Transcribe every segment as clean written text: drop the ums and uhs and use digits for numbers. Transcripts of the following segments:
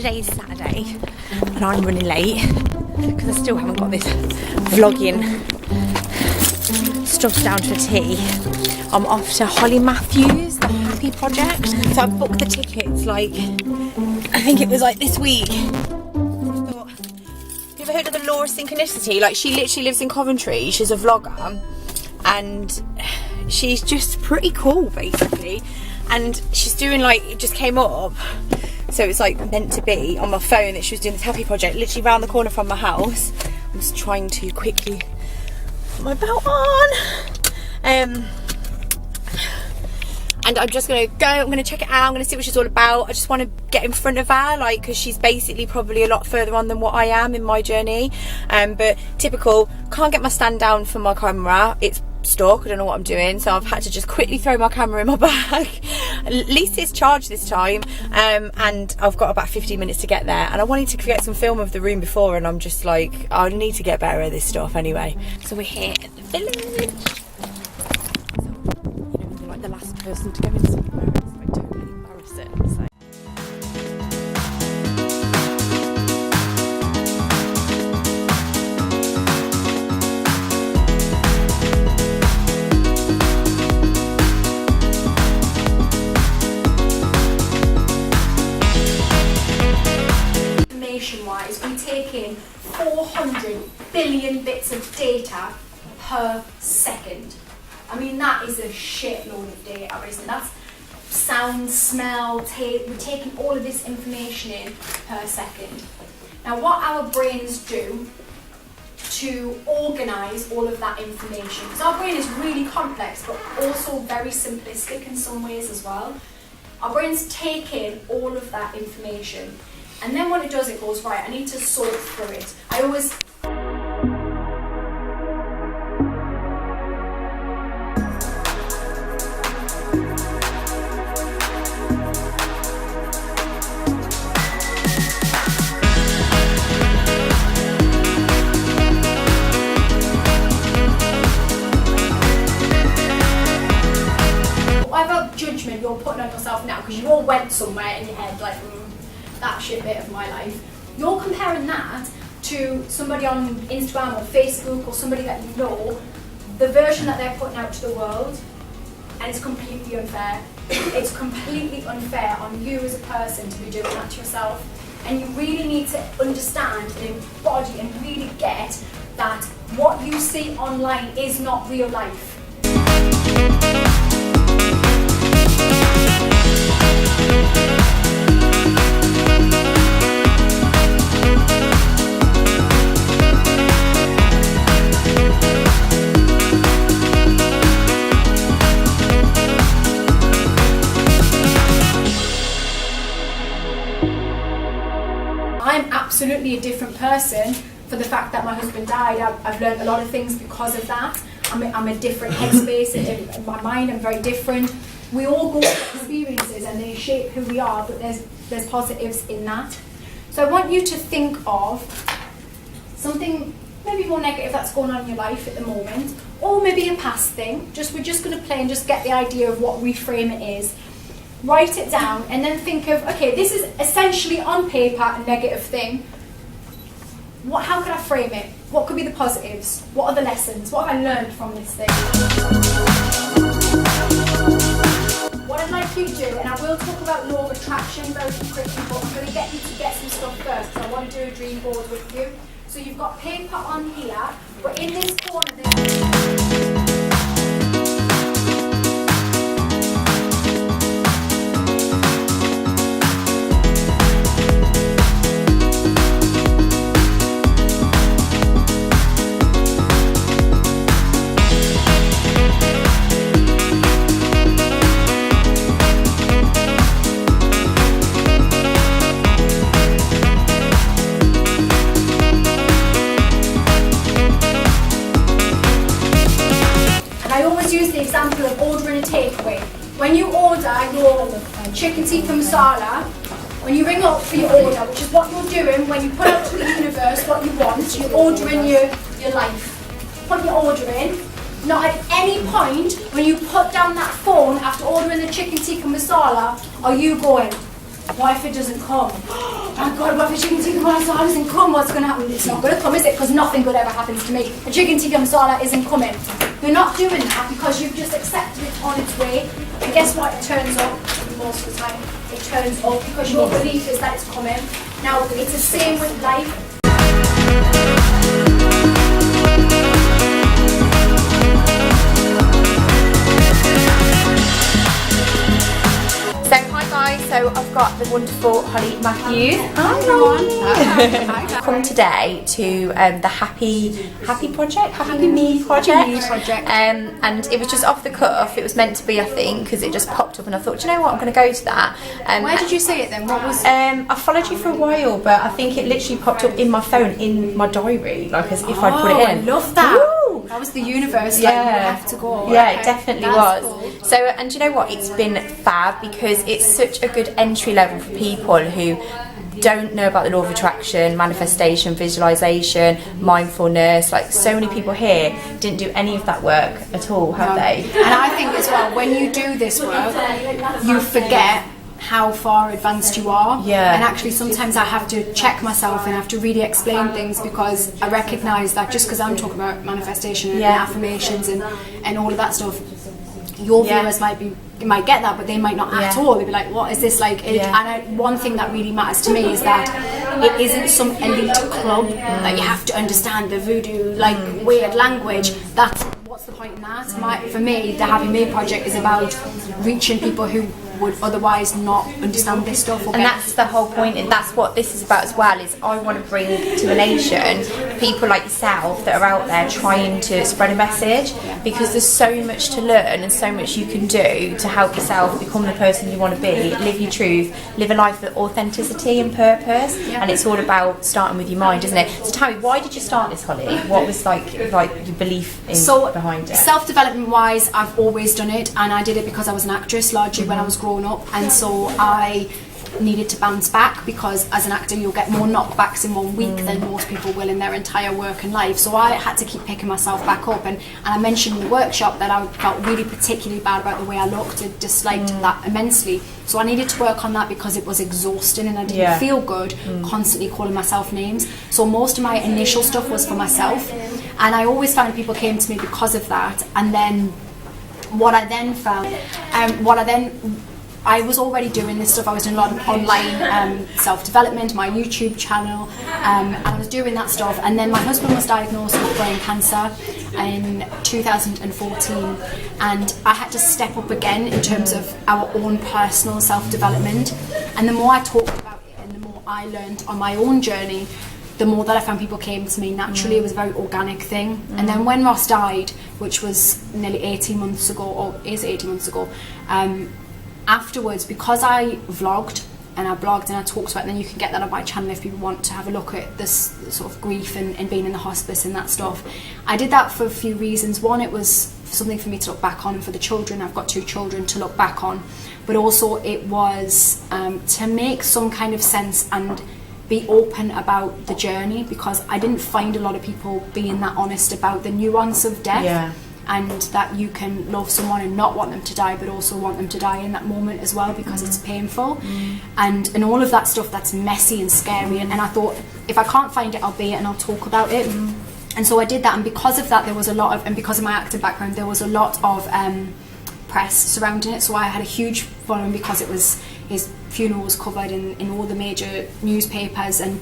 today's Saturday and I'm running late because I still haven't got this vlogging stuff down to a T. I'm off to Holly Matthews, the Happy Project. So I booked the tickets like, I think it was like this week. Have you ever heard of the Law of Synchronicity? Like, she literally lives in Coventry, she's a vlogger and she's just pretty cool basically. And she's doing like, it just came up, so it's like meant to be on my phone that she was doing this Happy Project literally round the corner from my house. I'm just trying to quickly put my belt on. And I'm just gonna go, I'm gonna check it out, I'm gonna see what she's all about. I just want to get in front of her, like, because she's basically probably a lot further on than what I am in my journey. But typical, can't get my stand down for my camera, it's stuck, I don't know what I'm doing, so I've had to just quickly throw my camera in my bag. At least it's charged this time, and I've got about 15 minutes to get there, and I wanted to get some film of the room before, and I'm just like, I need to get better at this stuff anyway. So we're here at the village. So, like the last person to go in somewhere, it's like totally embarrassing. So. Wise, we take in 400 billion bits of data per second. I mean, that is a shitload of data, isn't it? That's sound, smell, taste. We're taking all of this information in per second. Now, what our brains do to organise all of that information, because our brain is really complex, but also very simplistic in some ways as well. Our brains take in all of that information. And then what it does, it goes, right, I need to sort through it. Whatever judgment you're putting on yourself now, because you all went somewhere in your head, like, that shit bit of my life, you're comparing that to somebody on Instagram or Facebook or somebody that you know, the version that they're putting out to the world, and it's completely unfair. It's completely unfair on you as a person to be doing that to yourself. And you really need to understand and embody and really get that what you see online is not real life. I'm absolutely a different person for the fact that my husband died. I've learned a lot of things because of that. I'm a different headspace in my mind. I'm very different. We all go through experiences and they shape who we are, but there's positives in that. So I want you to think of something maybe more negative that's going on in your life at the moment, or maybe a past thing. We're just going to play and just get the idea of what reframe it is. Write it down and then think of, okay, this is essentially on paper a negative thing. How could I frame it? What could be the positives? What are the lessons? What have I learned from this thing? What I'd like you to do, and I will talk about law of attraction very quickly, but I'm going to get you to get some stuff first because I want to do a dream board with you. So you've got paper on here, but in this corner there. Example of ordering a takeaway. When you order your chicken tikka masala, when you ring up for your order, which is what you're doing when you put out to the universe what you want, you're ordering your life. Put your order in. Not at any point when you put down that phone after ordering the chicken tikka masala are you going, what if it doesn't come? Oh my God, what if a chicken tikka masala doesn't come? What's going to happen? It's not going to come, is it? Because nothing good ever happens to me. A chicken tikka masala isn't coming. You're not doing that because you've just accepted it on its way. And guess what? It turns up most of the time. It turns up because your belief is that it's coming. Now, it's the same with life. So hi guys, so I've got the wonderful Holly Matthews. Hi everyone. Come today to the Happy Project, Happy Me Project. And it was just off the cuff. It was meant to be, I think, because it just popped up, and I thought, do you know what, I'm going to go to that. Where did you see it then? What was? I followed you for a while, but I think it literally popped up in my phone, in my diary, like as if I'd put it in. I love that. Woo! That was the universe. Yeah, like, you have to go. Yeah, Okay. it definitely That's was. cool. So, and do you know what? It's been fab because it's such a good entry level for people who don't know about the law of attraction, manifestation, visualization, mindfulness. Like, so many people here didn't do any of that work at all, have they? And I think as well, when you do this work, you forget how far advanced you are. Yeah. And actually sometimes I have to check myself and I have to really explain things because I recognise that just because I'm talking about manifestation and affirmations and all of that stuff, your viewers might get that, but they might not at all. They'd be like, what is this like? And one thing that really matters to me is that it isn't some elite club that you have to understand the voodoo like weird language. That's what's the point in that? For me, the Happy Me Project is about reaching people who would otherwise not understand this stuff. And that's the whole point, and that's what this is about as well, is I want to bring to the nation people like yourself that are out there trying to spread a message, because there's so much to learn and so much you can do to help yourself become the person you want to be, live your truth, live a life of authenticity and purpose. And it's all about starting with your mind, isn't it? So tell me, why did you start this, Holly? What was like your belief in behind it? Self-development wise, I've always done it, and I did it because I was an actress largely when I was growing up, and so I needed to bounce back, because as an actor you'll get more knockbacks in 1 week than most people will in their entire working life. So I had to keep picking myself back up, and I mentioned in the workshop that I felt really particularly bad about the way I looked. I disliked that immensely, so I needed to work on that because it was exhausting and I didn't feel good constantly calling myself names. So most of my initial stuff was for myself, and I always found people came to me because of that. And then what I then found, I was already doing this stuff. I was doing a lot of online self-development, my YouTube channel, and I was doing that stuff. And then my husband was diagnosed with brain cancer in 2014, and I had to step up again in terms of our own personal self-development. And the more I talked about it and the more I learned on my own journey, the more that I found people came to me naturally. It was a very organic thing. And then when Ross died, which was nearly 18 months ago, or is 18 months ago, afterwards, because I vlogged and I blogged and I talked about it, and then you can get that on my channel if people want to have a look at this sort of grief and being in the hospice and that stuff. I did that for a few reasons. One, it was something for me to look back on, and for the children, I've got 2 children, to look back on. But also it was to make some kind of sense and be open about the journey, because I didn't find a lot of people being that honest about the nuance of death. And that you can love someone and not want them to die, but also want them to die in that moment as well, because it's painful, and all of that stuff that's messy and scary. And I thought, if I can't find it, I'll be it and I'll talk about it. And so I did that, and because of that there was a lot of, and because of my acting background, there was a lot of press surrounding it. So I had a huge following because it was, his funeral was covered in all the major newspapers, and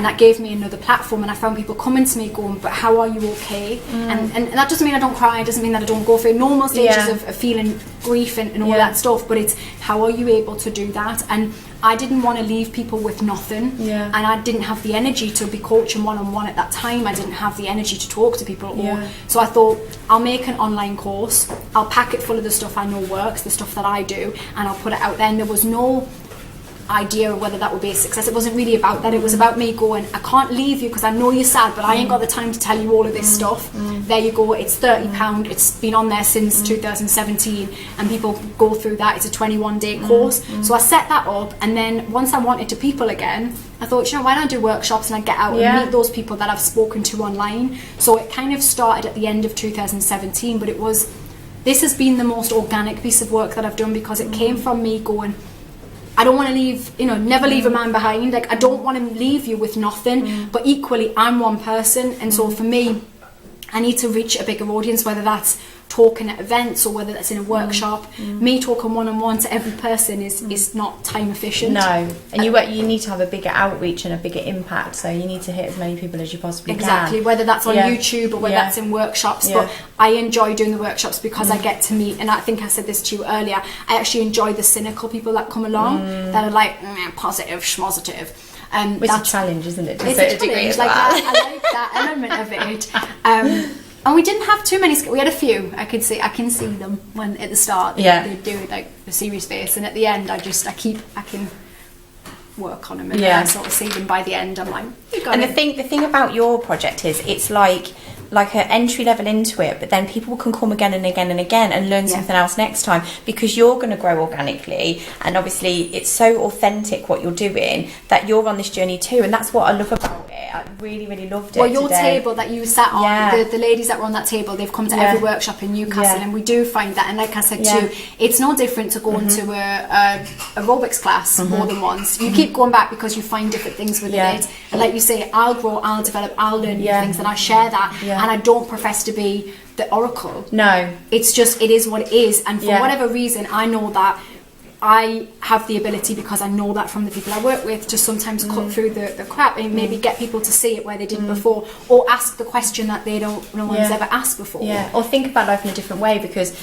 that gave me another platform. And I found people coming to me going, but how are you okay? And that doesn't mean I don't cry, it doesn't mean that I don't go through normal stages of feeling grief and all that stuff, but it's how are you able to do that? And I didn't want to leave people with nothing, and I didn't have the energy to be coaching one-on-one at that time. I didn't have the energy to talk to people at all. So I thought, I'll make an online course, I'll pack it full of the stuff I know works, the stuff that I do, and I'll put it out there. And there was no idea of whether that would be a success. It wasn't really about that. It was about me going, I can't leave you because I know you're sad, but I ain't got the time to tell you all of this stuff. There you go, it's £30, it's been on there since 2017, and people go through that. It's a 21-day course. So I set that up, and then once I wanted to people again, I thought, you know, why don't I do workshops and I get out and meet those people that I've spoken to online. So it kind of started at the end of 2017, but this has been the most organic piece of work that I've done, because it came from me going, I don't want to leave, you know, never leave a man behind. Like, I don't want to leave you with nothing, but equally I'm one person, and so for me, I need to reach a bigger audience, whether that's talking at events or whether that's in a workshop. Me talking one-on-one to every person is not time efficient. No, and you need to have a bigger outreach and a bigger impact, so you need to hit as many people as you possibly Exactly, can. whether that's on YouTube or whether that's in workshops. But I enjoy doing the workshops because I get to meet, and I think I said this to you earlier, I actually enjoy the cynical people that come along that are like positive, schmositive. Which is a challenge, isn't it? It's a challenge, like I like that element of it. And we didn't have too many. We had a few. I can see them when at the start they do like a serious face, and at the end I can work on them, and I sort of see them by the end. I'm like, you got it. The thing about your project is it's like an entry level into it, but then people can come again and again and again and learn something else next time, because you're going to grow organically, and obviously it's so authentic what you're doing that you're on this journey too, and that's what I love about it. I really, really loved it. Well, your table that you sat on, the ladies that were on that table, they've come to every workshop in Newcastle, and we do find that, and like I said too, it's no different to going to a aerobics class more than once. You keep going back because you find different things within it, and like you say, I'll grow, I'll develop, I'll learn new things, and I share that, and I don't profess to be the oracle. No, it's just, it is what it is, and for whatever reason, I know that I have the ability, because I know that from the people I work with, to sometimes cut through the crap and maybe get people to see it where they didn't before, or ask the question that no one's ever asked before. Or think about life in a different way, because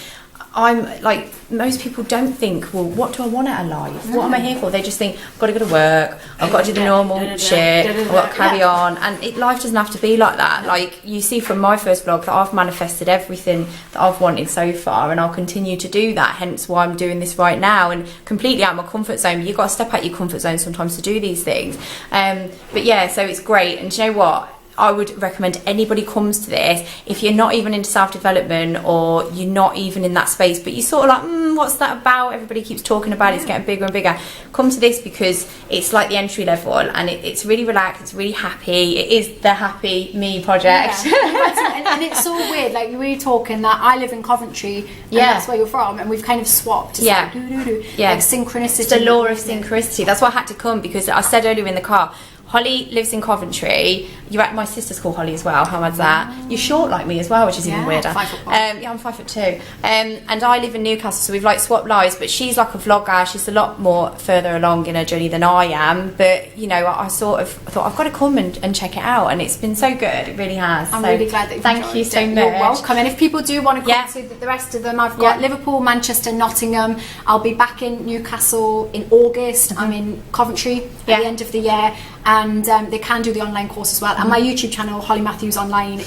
I'm like, most people don't think, well, what do I want out of life? What am I here for? They just think, I've got to go to work, I've got to do the normal shit, I've got to carry on. And life doesn't have to be like that. Like, you see from my first blog that I've manifested everything that I've wanted so far, and I'll continue to do that, hence why I'm doing this right now, and completely out of my comfort zone. You've got to step out your comfort zone sometimes to do these things. But yeah, so it's great. And do you know what? I would recommend anybody comes to this, if you're not even into self-development, or you're not even in that space, but you're sort of like, what's that about? Everybody keeps talking about it, it's getting bigger and bigger. Come to this, because it's like the entry level, and it's really relaxed, it's really happy. It is the happy me project. And it's so weird, like we were talking that I live in Coventry, and that's where you're from, and we've kind of swapped. It's like, like synchronicity. It's the law of synchronicity. That's why I had to come, because I said earlier in the car, Holly lives in Coventry. You're at my sister's called Holly as well. How bad's that? You're short like me as well, which is even weirder. 5'1". I'm 5'2". And I live in Newcastle, so we've like swapped lives. But she's like a vlogger. She's a lot more further along in her journey than I am. But you know, I sort of thought I've got to come and check it out, and it's been so good. It really has. I'm really glad that you've thank you so much. You're welcome. And if people do want to come to the rest of them, I've got Liverpool, Manchester, Nottingham. I'll be back in Newcastle in August. I'm in Coventry at the end of the year. And they can do the online course as well. And my YouTube channel, Holly Matthews Online,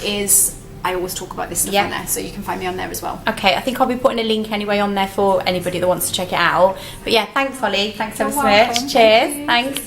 I always talk about this stuff on there, so you can find me on there as well. Okay, I think I'll be putting a link anyway on there for anybody that wants to check it out. But yeah, thanks Holly, thanks so much. Cheers, thanks.